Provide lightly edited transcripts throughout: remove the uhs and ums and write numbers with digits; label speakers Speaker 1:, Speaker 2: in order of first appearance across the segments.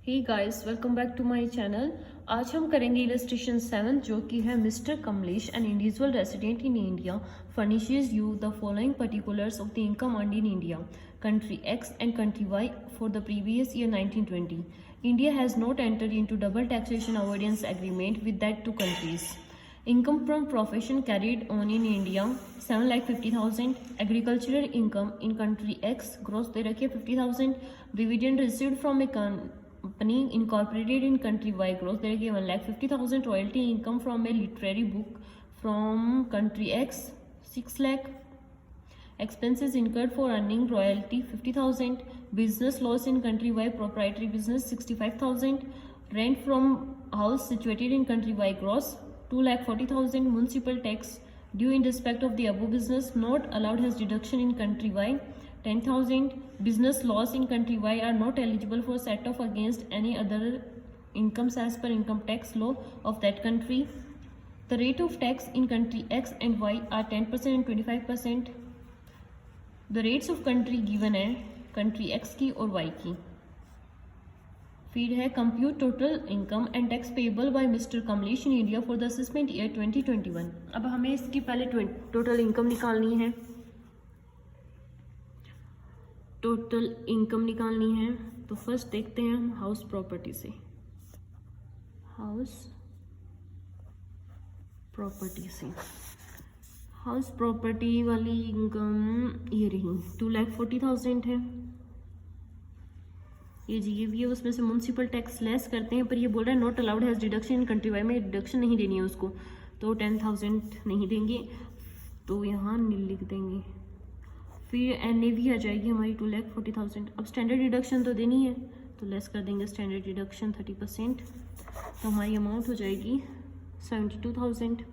Speaker 1: Hey guys, welcome back to my channel. आज हम करेंगे इलस्ट्रेशन 7 जो कि है mister Kamlesh an individual resident in India furnishes you the following particulars of the income earned in India country X and country Y for the previous year 1920. India has not entered into double taxation avoidance agreement with that two countries. Income from profession carried on in India 7,50,000. Agricultural income in country X gross दे रखिए 50,000. Dividend received from a company incorporated in country Y gross दे रखिए 1,50,000. Royalty income from a literary book from country X 6 lakh. Expenses incurred for earning royalty 50,000. Business loss in country Y proprietary business 65,000. Rent from house situated in country Y gross 2,40,000. Municipal tax due in respect of the above business not allowed has deduction in country Y 10,000. Business loss in country Y are not eligible for set off against any other incomes as per income tax law of that country. The rate of tax in country X and Y are 10% and 25%. The rates of country given है country X की और Y की. फिर है compute total income and tax payable by Mr. Kamlesh in India for the assessment year 2021. अब हमें इसकी पहले टोटल इनकम निकालनी है. टोटल इनकम निकालनी है तो फर्स्ट देखते हैं हम हाउस प्रॉपर्टी से. हाउस प्रॉपर्टी वाली इनकम ये रही 2,40,000 है. ये जी ये भी है, उसमें से म्यूनसिपल टैक्स लेस करते हैं पर ये बोल रहा है not allowed has deduction in country Y में डिडक्शन नहीं देनी है उसको, तो 10,000 नहीं देंगे तो यहाँ नील लिख देंगे. फिर NAV आ जाएगी हमारी 2,40,000. अब स्टैंडर्ड डिडक्शन तो देनी है तो लेस कर देंगे स्टैंडर्ड डिडक्शन 30%, तो हमारी अमाउंट हो जाएगी 72,000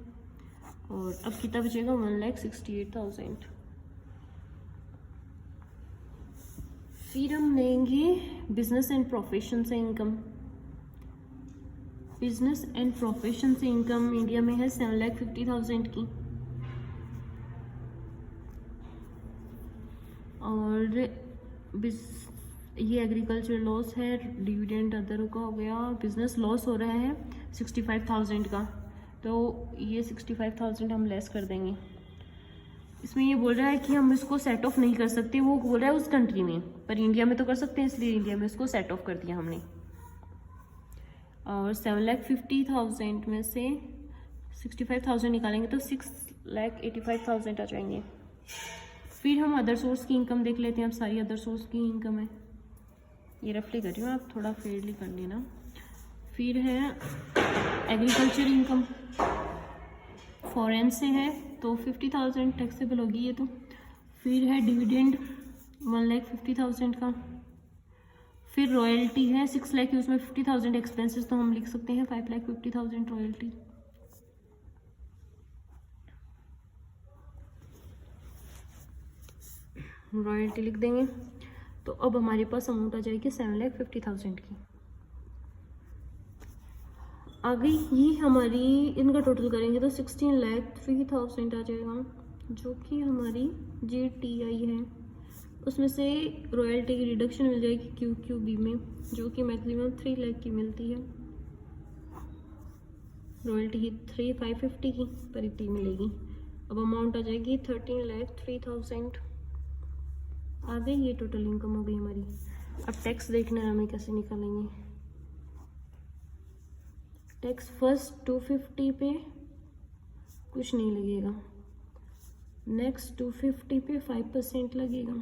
Speaker 1: और अब कितना बचेगा 1,68,000. फिर हम लेंगे बिजनेस एंड प्रोफेशन से इनकम. बिजनेस एंड प्रोफेशन से इनकम इंडिया में है 7,50,000 की और ये एग्रीकल्चर लॉस है, डिविडेंड अदर का हो गया. बिजनेस लॉस हो रहा है 65,000 का, तो ये 65,000 हम लेस कर देंगे. इसमें ये बोल रहा है कि हम इसको सेट ऑफ नहीं कर सकते, वो बोल रहा है उस कंट्री में, पर इंडिया में तो कर सकते हैं, इसलिए इंडिया में इसको सेट ऑफ कर दिया हमने. और 7,50,000 में से 65,000 निकालेंगे तो 6,85,000 आ जाएंगे. फिर हम अदर सोर्स की इनकम देख लेते हैं. अब सारी अदर सोर्स की इनकम है, ये रफली कर रही हूँ, आप थोड़ा फेयरली कर लेना. फिर है एग्रीकल्चर इनकम, फॉरेन से है तो 50,000 टैक्सेबल होगी ये तो. फिर है डिविडेंड 1,50,000 का. फिर रॉयल्टी है 6 लाख की, उसमें 50,000 एक्सपेंसेस तो हम लिख सकते हैं 5,50,000 रॉयल्टी. रॉयल्टी लिख देंगे तो अब हमारे पास अमाउंट आ जाएगी 7,50,000 की. आ गई ये हमारी, इनका टोटल करेंगे तो 16,03,000 आ जाएगा, जो कि हमारी GTI है. उसमें से रॉयल्टी की रिडक्शन मिल जाएगी QQB में, जो कि मैक्सिमम 3 लाख की मिलती है. रॉयल्टी की 3,550 की पर इतनी मिलेगी. अब अमाउंट आ जाएगी 13,03,000. आ गई ये टोटल इनकम हो गई हमारी. अब टैक्स देखना है हमें कैसे निकालेंगे. टैक्स फर्स्ट 250 पे कुछ नहीं लगेगा, नेक्स्ट 250 पे 5% लगेगा,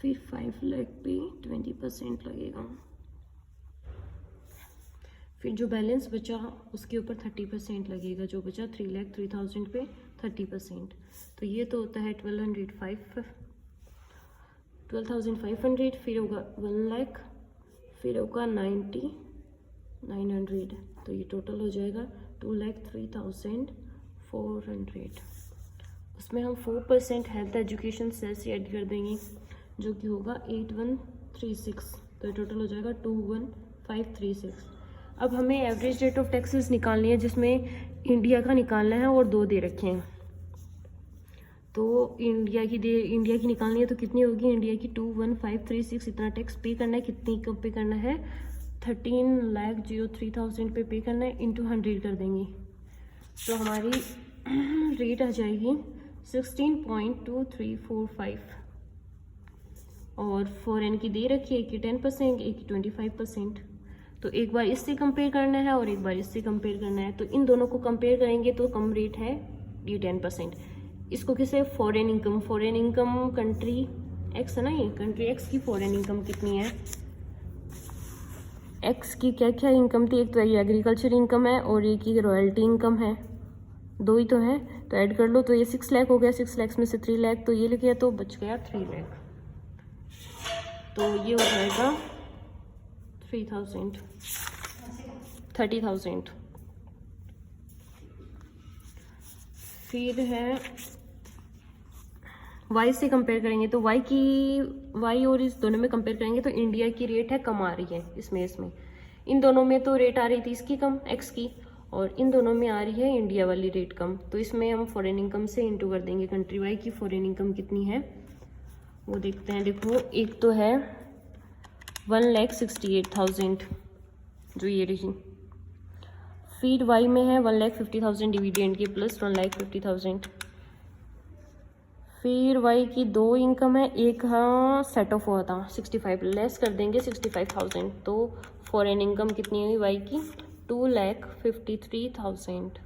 Speaker 1: फिर 5 लाख पे 20% लगेगा, फिर जो बैलेंस बचा उसके ऊपर 30% लगेगा, जो बचा 3,03,000 पे 30%. तो ये तो होता है 12,500. फिर होगा 1 लाख, फिर होगा 90,900, तो ये टोटल हो जाएगा 2,03,400. उसमें हम 4% हेल्थ एजुकेशन सेस ऐड कर देंगे, जो कि होगा 8,136, तो ये टोटल हो जाएगा 21,536. अब हमें एवरेज रेट ऑफ टैक्सेस निकालनी है, जिसमें इंडिया का निकालना है और 2 दे रखे हैं. तो इंडिया की निकालनी है तो कितनी होगी, इंडिया की 21536 इतना टैक्स पे करना है। कितनी कब पे करना है, 13,03,000 पे करना है, इंटू 100 कर देंगे तो हमारी रेट आ जाएगी 16.2345। और फॉरेन की दे रखी है, एक की 10%, एक की 25%। तो एक बार इससे कंपेयर करना है और एक बार इससे कंपेयर करना है, तो इन दोनों को कंपेयर करेंगे तो कम रेट है ये 10%। इसको किसे, फॉरेन इनकम कंट्री एक्स है ना, ये कंट्री एक्स की फॉरेन इनकम कितनी है, एक्स की क्या क्या इनकम थी, एक तो ये एग्रीकल्चर इनकम है और एक ही रॉयल्टी इनकम है, दो ही तो है, तो ऐड कर लो तो ये 6 लाख हो गया, 6 लाख में से 3 लाख तो ये लिख गया तो बच गया 3 लाख। तो ये हो जाएगा 30,000। फिर है वाई से कंपेयर करेंगे तो वाई और इस दोनों में कंपेयर करेंगे तो इंडिया की रेट है कम आ रही है इसमें इन दोनों में तो रेट आ रही थी इसकी कम एक्स की, और इन दोनों में आ रही है इंडिया वाली रेट कम। तो इसमें हम फॉरेन इनकम से इंटू कर देंगे कंट्री वाई की फॉरेन इनकम कितनी है वो देखते हैं। देखो एक तो है 1,68,000 जो ये रही, फिर वाई में है 1,50,000 डिविडेंड के प्लस 1,50,000। फिर वाई की दो इनकम है, एक हाँ सेट ऑफ हुआ था 65, लेस कर देंगे 65,000 तो फॉरेन इनकम कितनी हुई वाई की 2,53,000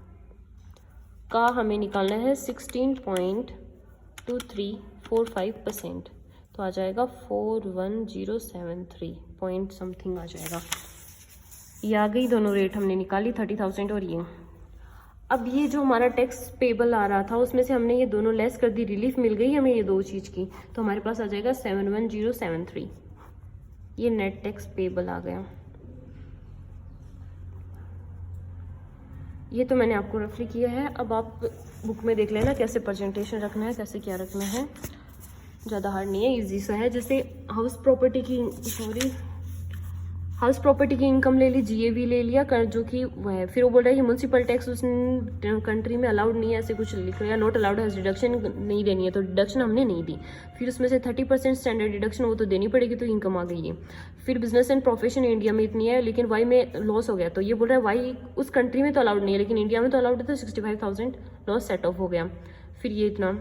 Speaker 1: का हमें निकालना है 16.2345%, तो आ जाएगा 41073 पॉइंट समथिंग आ जाएगा। ये आ गई दोनों रेट हमने निकाली 30,000 और ये। अब ये जो हमारा टैक्स पेबल आ रहा था उसमें से हमने ये दोनों लेस कर दी, रिलीफ मिल गई हमें ये दो चीज़ की, तो हमारे पास आ जाएगा 71073। ये नेट टैक्स पेबल आ गया। ये तो मैंने आपको रफली किया है, अब आप बुक में देख लेना कैसे प्रेजेंटेशन रखना है, कैसे क्या रखना है, ज़्यादा हार्ड नहीं है, इजी सा है। जैसे हाउस प्रॉपर्टी की इनकम ले ली, जीएवी ले लिया कर जो कि वह है, फिर वो बोल रहा है कि म्यूनसिपल टैक्स उस कंट्री में अलाउड नहीं है, ऐसे कुछ लिख रहा है, नॉट अलाउड है, डिडक्शन नहीं देनी है, तो डिडक्शन हमने नहीं दी। फिर उसमें से 30% स्टैंडर्ड डिडक्शन वो तो देनी पड़ेगी, तो इनकम आ गई है। फिर बिजनेस एंड प्रोफेशन इंडिया में इतनी है लेकिन वाई में लॉस हो गया, तो ये बोल रहा है वाई उस कंट्री में तो अलाउड नहीं है लेकिन इंडिया में तो अलाउड है, तो 65,000 लॉस सेट ऑफ हो गया। फिर ये इतना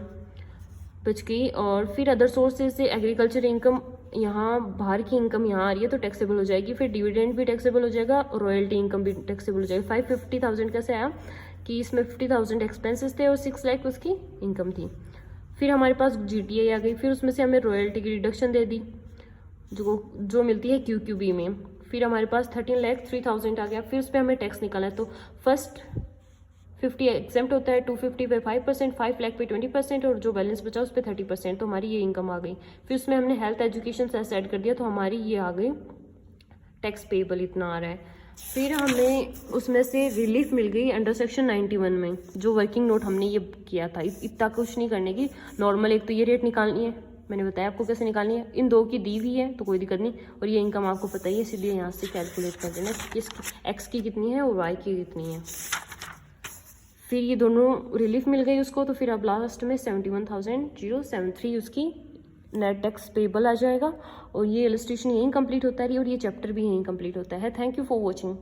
Speaker 1: बच गई। और फिर अदर सोर्सेज से एग्रीकल्चर इनकम, यहाँ बाहर की इनकम यहाँ आ रही है तो टैक्सेबल हो जाएगी, फिर डिविडेंड भी टैक्सेबल हो जाएगा और रॉयल्टी इनकम भी टैक्सेबल हो जाएगी। 550,000 कैसे आया कि इसमें 50,000 एक्सपेंसेस थे और 6 लाख उसकी इनकम थी। फिर हमारे पास जीटीआई आ गई, फिर उसमें से हमें रॉयल्टी की डिडक्शन दे दी जो मिलती है क्यूक्यूबी में। फिर हमारे पास 13,03,000 आ गया, फिर उस पर हमें टैक्स निकाला है, तो फर्स्ट 50 एग्जेम्प्ट होता है, 250 पे 5%, 5 लाख पे 20% और जो बैलेंस बचा उस पर 30%, तो हमारी ये इनकम आ गई। फिर उसमें हमने हेल्थ एजुकेशन सेस ऐड कर दिया तो हमारी ये आ गई टैक्स पेबल इतना आ रहा है। फिर हमें उसमें से रिलीफ मिल गई अंडर सेक्शन 91 में, जो वर्किंग नोट हमने ये किया था। इतना कुछ नहीं करने की, नॉर्मल एक तो ये रेट निकालनी है, मैंने बताया आपको कैसे निकालनी है, इन दो की दी हुई है तो कोई दिक्कत नहीं, और ये इनकम आपको पता ही है, सीधे यहाँ से कैलकुलेट कर देना इसकी एक्स की कितनी है और वाई की कितनी है। फिर ये दोनों रिलीफ मिल गई उसको, तो फिर अब लास्ट में 71,073 उसकी नेट टैक्स पेबल आ जाएगा। और ये इलस्ट्रेशन यहीं कंप्लीट होता है और ये चैप्टर भी यहीं कंप्लीट होता है। Thank you for watching.